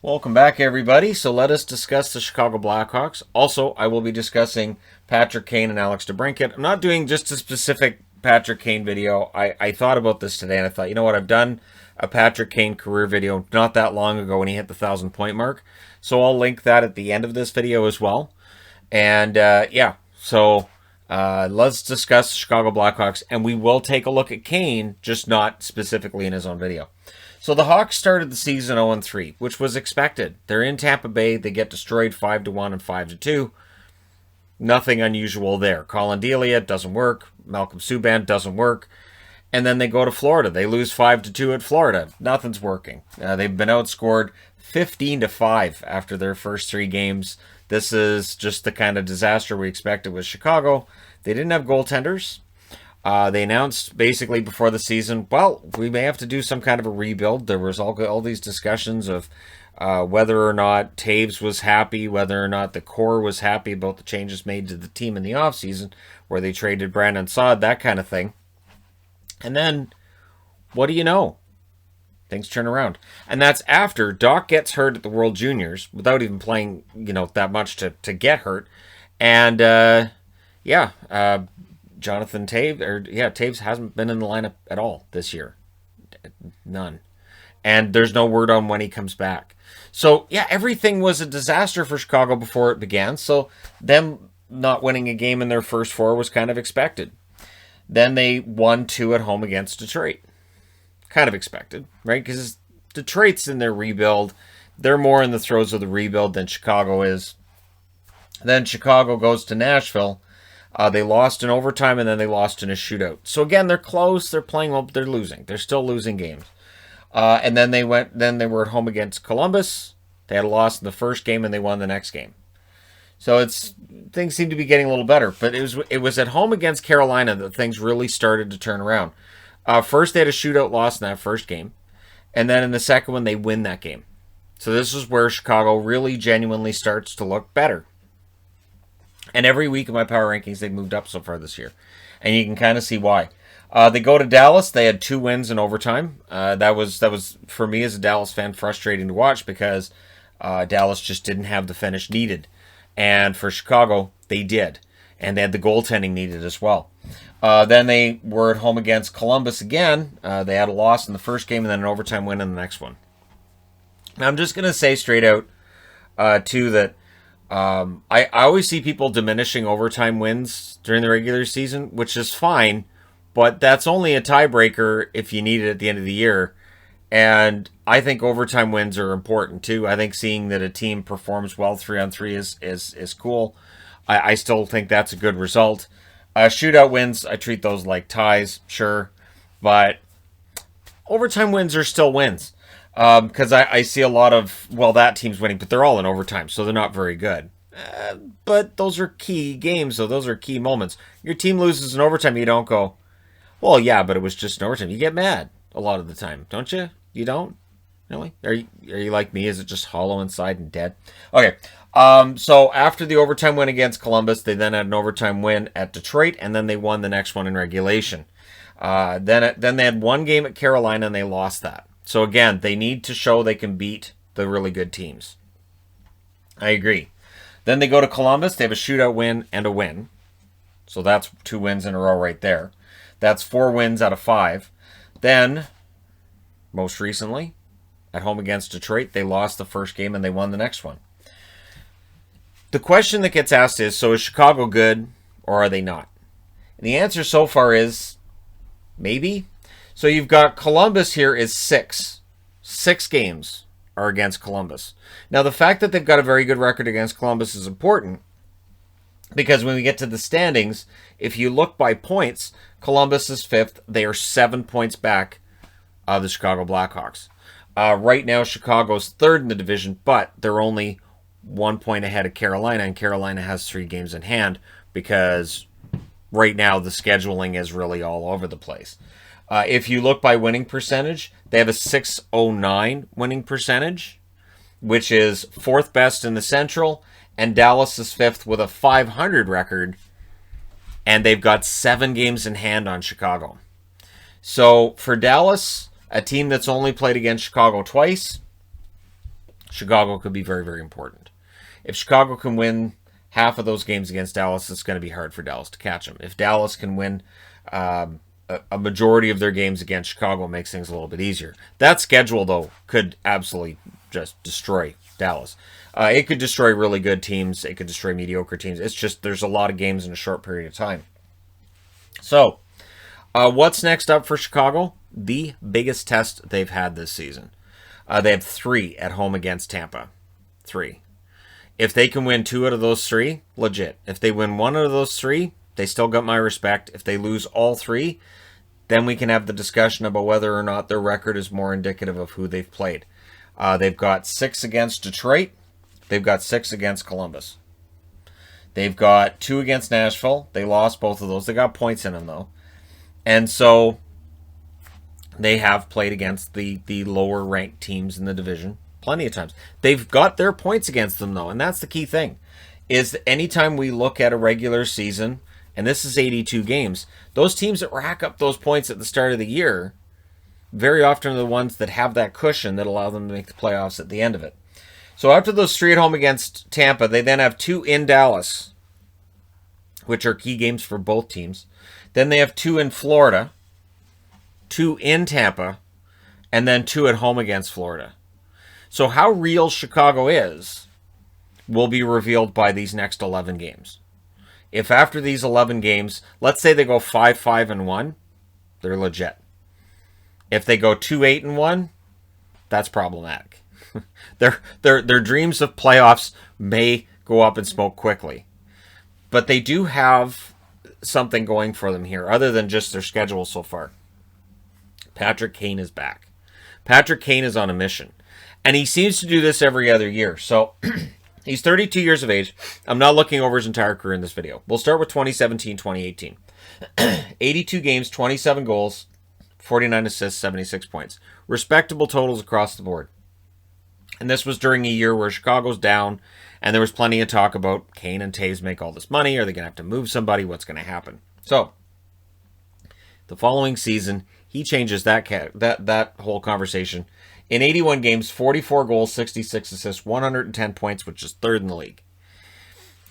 Welcome back, everybody. So let us discuss the Chicago Blackhawks. Also, I will be discussing Patrick Kane and Alex DeBrincat. I'm not doing just a specific Patrick Kane video. I thought about this today, and I thought, you know what, I've done a Patrick Kane career video not that long ago when he hit the 1,000-point mark. So I'll link that at the end of this video as well. And let's discuss the Chicago Blackhawks, and we will take a look at Kane, just not specifically in his own video. So the Hawks started the season 0-3, which was expected. They're in Tampa Bay. They get destroyed 5-1 and 5-2. Nothing unusual there. Colin Delia doesn't work. Malcolm Subban doesn't work. And then they go to Florida. They lose 5-2 at Florida. Nothing's working. They've been outscored 15-5 after their first 3 games. This is just the kind of disaster we expected with Chicago. They didn't have goaltenders. They announced basically before the season, well, we may have to do some kind of a rebuild. There was all these discussions of whether or not Taves was happy, whether or not the core was happy about the changes made to the team in the offseason, where they traded Brandon Saad, that kind of thing. And then, what do you know? Things turn around. And that's after Doc gets hurt at the World Juniors without even playing, that much to get hurt. And, Jonathan Taves hasn't been in the lineup at all this year. None. And there's no word on when he comes back. So, everything was a disaster for Chicago before it began. So, them not winning a game in their first 4 was kind of expected. Then they won 2 at home against Detroit. Kind of expected, right? Because Detroit's in their rebuild. They're more in the throes of the rebuild than Chicago is. Then Chicago goes to Nashville. They lost in overtime, and then they lost in a shootout. So again, they're close. They're playing well, but they're losing. They're still losing games. And then they were at home against Columbus. They had a loss in the first game, and they won the next game. So things seem to be getting a little better. But it was at home against Carolina that things really started to turn around. First, they had a shootout loss in that first game. And then in the second one, they win that game. So this is where Chicago really genuinely starts to look better. And every week in my power rankings, they've moved up so far this year. And you can kind of see why. They go to Dallas. They had 2 wins in overtime. That was, for me as a Dallas fan, frustrating to watch because Dallas just didn't have the finish needed. And for Chicago, they did. And they had the goaltending needed as well. Then they were at home against Columbus again. They had a loss in the first game and then an overtime win in the next one. Now, I'm just going to say straight out, too, that I always see people diminishing overtime wins during the regular season, which is fine, but that's only a tiebreaker if you need it at the end of the year. And I think overtime wins are important too. I think seeing that a team performs well 3-on-3 is cool. I still think that's a good result. Shootout wins, I treat those like ties, sure, but overtime wins are still wins. Because I see a lot of, that team's winning, but they're all in overtime, so they're not very good. But those are key games, so those are key moments. Your team loses in overtime, you don't go, well, yeah, but it was just an overtime. You get mad a lot of the time, don't you? You don't? Really? Are you like me? Is it just hollow inside and dead? Okay. So after the overtime win against Columbus, they then had an overtime win at Detroit, and then they won the next one in regulation. Then they had 1 game at Carolina, and they lost that. So again, they need to show they can beat the really good teams. I agree. Then they go to Columbus. They have a shootout win and a win. So that's 2 wins in a row right there. That's 4 wins out of 5. Then, most recently, at home against Detroit, they lost the first game and they won the next one. The question that gets asked is, so is Chicago good or are they not? And the answer so far is maybe. So you've got Columbus here is 6. 6 games are against Columbus. Now, the fact that they've got a very good record against Columbus is important because when we get to the standings, if you look by points, Columbus is 5th. They are 7 points back of the Chicago Blackhawks. Right now, Chicago's 3rd in the division, but they're only 1 point ahead of Carolina, and Carolina has 3 games in hand because right now the scheduling is really all over the place. If you look by winning percentage, they have a .609 winning percentage, which is 4th best in the Central, and Dallas is 5th with a .500 record, and they've got 7 games in hand on Chicago. So for Dallas, a team that's only played against Chicago twice, Chicago could be very, very important. If Chicago can win half of those games against Dallas, it's going to be hard for Dallas to catch them. If Dallas can win a majority of their games against Chicago, it makes things a little bit easier. That schedule, though, could absolutely just destroy Dallas. It could destroy really good teams. It could destroy mediocre teams. It's just there's a lot of games in a short period of time. So, what's next up for Chicago? The biggest test they've had this season. They have 3 at home against Tampa. 3. If they can win 2 out of those 3, legit. If they win 1 out of those 3, they still got my respect. If they lose all 3, then we can have the discussion about whether or not their record is more indicative of who they've played. They've got 6 against Detroit. They've got 6 against Columbus. They've got 2 against Nashville. They lost both of those. They got points in them, though. And so they have played against the lower-ranked teams in the division plenty of times. They've got their points against them, though, and that's the key thing, is that anytime we look at a regular season, and this is 82 games, those teams that rack up those points at the start of the year very often are the ones that have that cushion that allow them to make the playoffs at the end of it. So after those 3 at home against Tampa, they then have 2 in Dallas, which are key games for both teams. Then they have 2 in Florida, 2 in Tampa, and then 2 at home against Florida. So how real Chicago is will be revealed by these next 11 games. If after these 11 games, let's say they go 5-5-1, they're legit. If they go 2-8-1, that's problematic. Their dreams of playoffs may go up in smoke quickly. But they do have something going for them here, other than just their schedule so far. Patrick Kane is back. Patrick Kane is on a mission. And he seems to do this every other year. So he's 32 years of age. I'm not looking over his entire career in this video. We'll start with 2017-2018. 82 games, 27 goals, 49 assists, 76 points. Respectable totals across the board. And this was during a year where Chicago's down, and there was plenty of talk about Kane and Toews make all this money. Are they going to have to move somebody? What's going to happen? So, the following season, he changes that whole conversation. In 81 games, 44 goals, 66 assists, 110 points, which is 3rd in the league.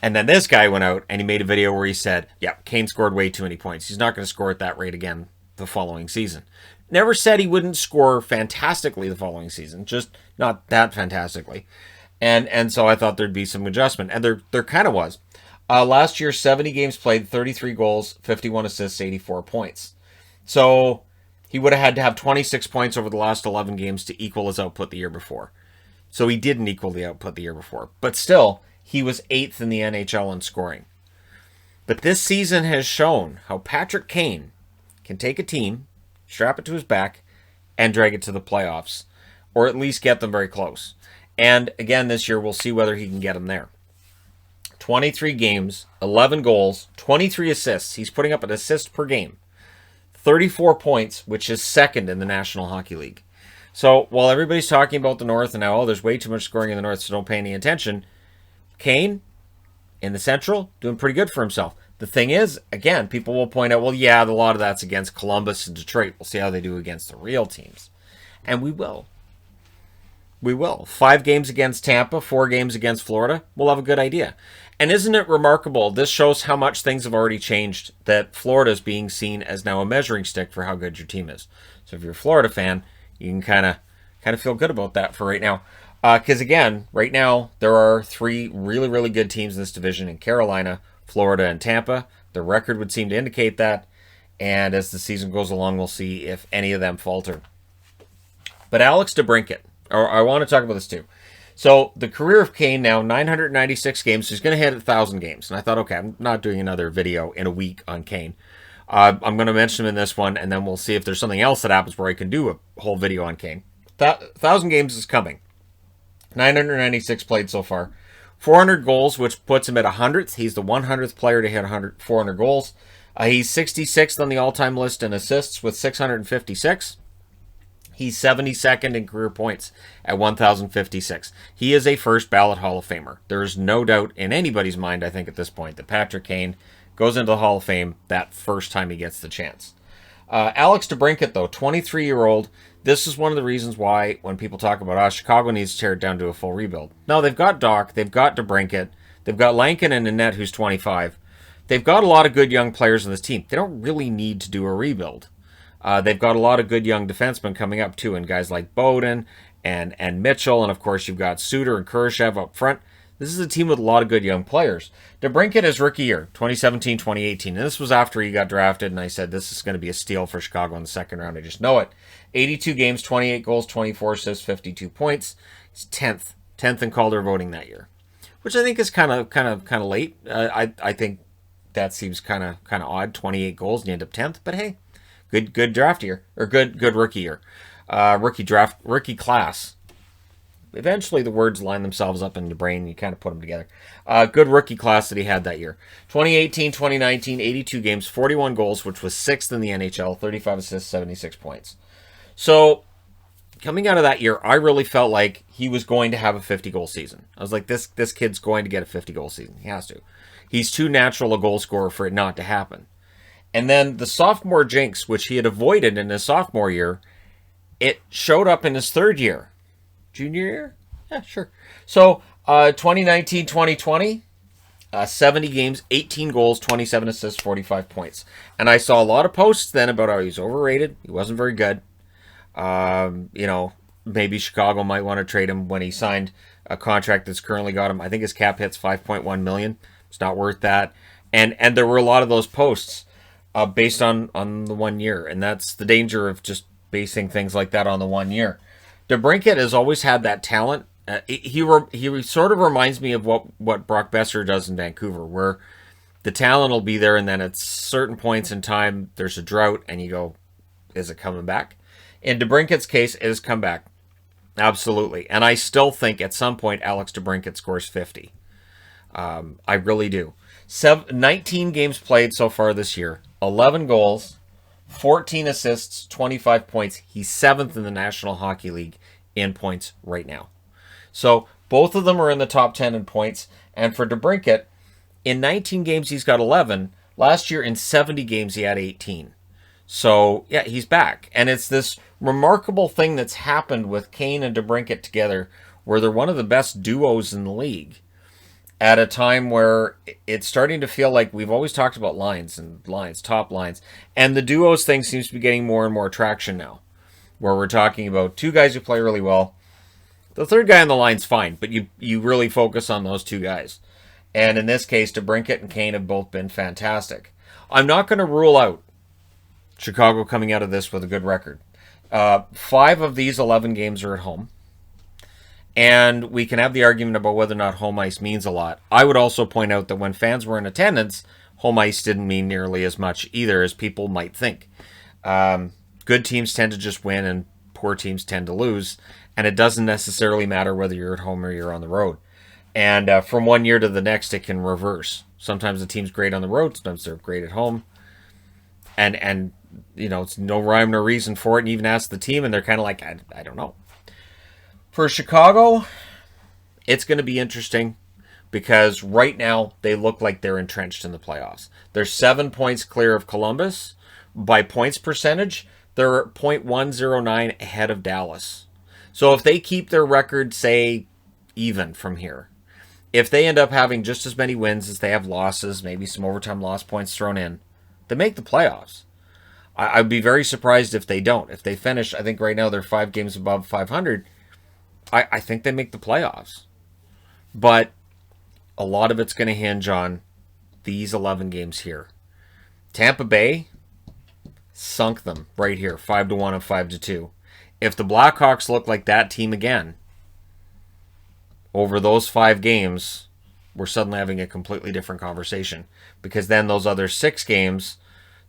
And then this guy went out and he made a video where he said, yeah, Kane scored way too many points. He's not going to score at that rate again the following season. Never said he wouldn't score fantastically the following season, just not that fantastically. And so I thought there'd be some adjustment, and there kind of was. Last year, 70 games played, 33 goals, 51 assists, 84 points. So he would have had to have 26 points over the last 11 games to equal his output the year before. So he didn't equal the output the year before. But still, he was 8th in the NHL in scoring. But this season has shown how Patrick Kane can take a team, strap it to his back, and drag it to the playoffs, or at least get them very close. And again, this year, we'll see whether he can get them there. 23 games, 11 goals, 23 assists. He's putting up an assist per game. 34 points, which is 2nd in the National Hockey League. So while everybody's talking about the North and now, there's way too much scoring in the North, so don't pay any attention, Kane, in the Central, doing pretty good for himself. The thing is, again, people will point out, well, yeah, a lot of that's against Columbus and Detroit. We'll see how they do against the real teams. And we will. We will. 5 games against Tampa, 4 games against Florida. We'll have a good idea. And isn't it remarkable? This shows how much things have already changed, that Florida is being seen as now a measuring stick for how good your team is. So if you're a Florida fan, you can kind of feel good about that for right now. Because again, right now, there are 3 really, really good teams in this division in Carolina, Florida, and Tampa. The record would seem to indicate that. And as the season goes along, we'll see if any of them falter. But Alex DeBrincat, or I want to talk about this too. So the career of Kane now, 996 games. So he's going to hit 1,000 games. And I thought, okay, I'm not doing another video in a week on Kane. I'm going to mention him in this one, and then we'll see if there's something else that happens where I can do a whole video on Kane. 1,000 games is coming. 996 played so far. 400 goals, which puts him at 100th. He's the 100th player to hit 400 goals. He's 66th on the all-time list in assists with 656. He's 72nd in career points at 1,056. He is a first ballot Hall of Famer. There's no doubt in anybody's mind, I think, at this point, that Patrick Kane goes into the Hall of Fame that first time he gets the chance. Alex DeBrincat, though, 23-year-old, This is one of the reasons why when people talk about, Chicago needs to tear it down to a full rebuild. No, they've got Doc, they've got DeBrincat, they've got Lankin and Annette, who's 25. They've got a lot of good young players on this team. They don't really need to do a rebuild. They've got a lot of good young defensemen coming up too, and guys like Bowden and Mitchell, and of course you've got Suter and Kurashev up front. This is a team with a lot of good young players. DeBrincat is rookie year, 2017-2018, and this was after he got drafted, and I said this is going to be a steal for Chicago in the second round. I just know it. 82 games, 28 goals, 24 assists, 52 points. He's 10th in Calder voting that year, which I think is kind of late. I think that seems kind of odd. 28 goals and you end up 10th, but hey, good draft year, or good rookie year, rookie class. Eventually the words line themselves up in your brain and you kind of put them together. Good rookie class that he had that year. 2018-2019, 82 games, 41 goals, which was 6th in the NHL, 35 assists, 76 points. So coming out of that year, I really felt like he was going to have a 50-goal season. I was like, this kid's going to get a 50-goal season. He has to. He's too natural a goal scorer for it not to happen. And then the sophomore jinx, which he had avoided in his sophomore year, it showed up in his third year. Junior year? Yeah, sure. So 2019-2020, 70 games, 18 goals, 27 assists, 45 points. And I saw a lot of posts then about how he's overrated. He wasn't very good. Maybe Chicago might want to trade him when he signed a contract that's currently got him. I think his cap hit's $5.1 million. It's not worth that. And there were a lot of those posts based on the 1 year. And that's the danger of just basing things like that on the 1 year. DeBrincat has always had that talent. He sort of reminds me of what Brock Besser does in Vancouver, where the talent will be there, and then at certain points in time, there's a drought, and you go, is it coming back? In DeBrincat's case, it has come back. Absolutely. And I still think at some point Alex DeBrincat scores 50. I really do. 19 games played so far this year, 11 goals, 14 assists, 25 points. He's 7th in the National Hockey League in points right now. So both of them are in the top 10 in points. And for DeBrincat, in 19 games, he's got 11. Last year, in 70 games, he had 18. So, yeah, he's back. And it's this remarkable thing that's happened with Kane and DeBrincat together, where they're one of the best duos in the league at a time where it's starting to feel like we've always talked about lines, top lines. And the duos thing seems to be getting more and more traction now, where we're talking about two guys who play really well. The third guy on the line's fine, but you really focus on those two guys. And in this case, DeBrincat and Kane have both been fantastic. I'm not going to rule out Chicago coming out of this with a good record. 5 of these 11 games are at home. And we can have the argument about whether or not home ice means a lot. I would also point out that when fans were in attendance, home ice didn't mean nearly as much either as people might think. Good teams tend to just win and poor teams tend to lose. And it doesn't necessarily matter whether you're at home or you're on the road. And from 1 year to the next, it can reverse. Sometimes the team's great on the road, sometimes they're great at home. And it's no rhyme nor reason for it. And even ask the team, and they're kind of like, I don't know. For Chicago, it's going to be interesting because right now they look like they're entrenched in the playoffs. They're 7 points clear of Columbus. By points percentage, they're .109 ahead of Dallas. So if they keep their record, say, even from here, if they end up having just as many wins as they have losses, maybe some overtime loss points thrown in, they make the playoffs. I'd be very surprised if they don't. If they finish, I think right now they're 5 games above 500. I think they make the playoffs. But a lot of it's going to hinge on these 11 games here. Tampa Bay sunk them right here, 5-1 and 5-2. If the Blackhawks look like that team again, over those 5 games, we're suddenly having a completely different conversation. Because then those other 6 games,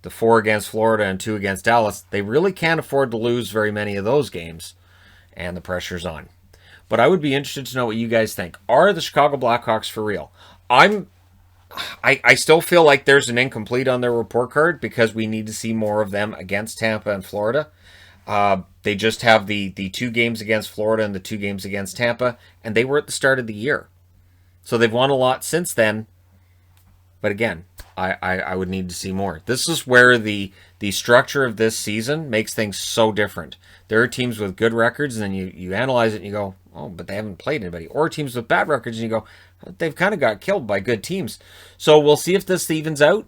the 4 against Florida and 2 against Dallas, they really can't afford to lose very many of those games. And the pressure's on. But I would be interested to know what you guys think. Are the Chicago Blackhawks for real? I still feel like there's an incomplete on their report card because we need to see more of them against Tampa and Florida. They just have the 2 games against Florida and the 2 games against Tampa, and they were at the start of the year. So they've won a lot since then. But again, I would need to see more. This is where the structure of this season makes things so different. There are teams with good records, and then you analyze it and you go, oh, but they haven't played anybody. Or teams with bad records, and you go, they've kind of got killed by good teams. So we'll see if this evens out.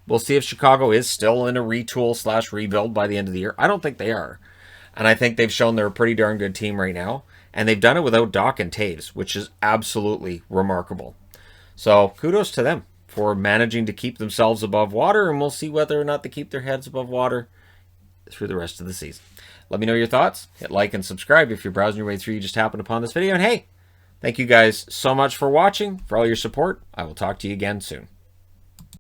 We'll see if Chicago is still in a retool / rebuild by the end of the year. I don't think they are. And I think they've shown they're a pretty darn good team right now. And they've done it without Doc and Taves, which is absolutely remarkable. So kudos to them for managing to keep themselves above water, and we'll see whether or not they keep their heads above water through the rest of the season. Let me know your thoughts. Hit like and subscribe if you're browsing your way through. You just happened upon this video. And hey, thank you guys so much for watching, for all your support. I will talk to you again soon.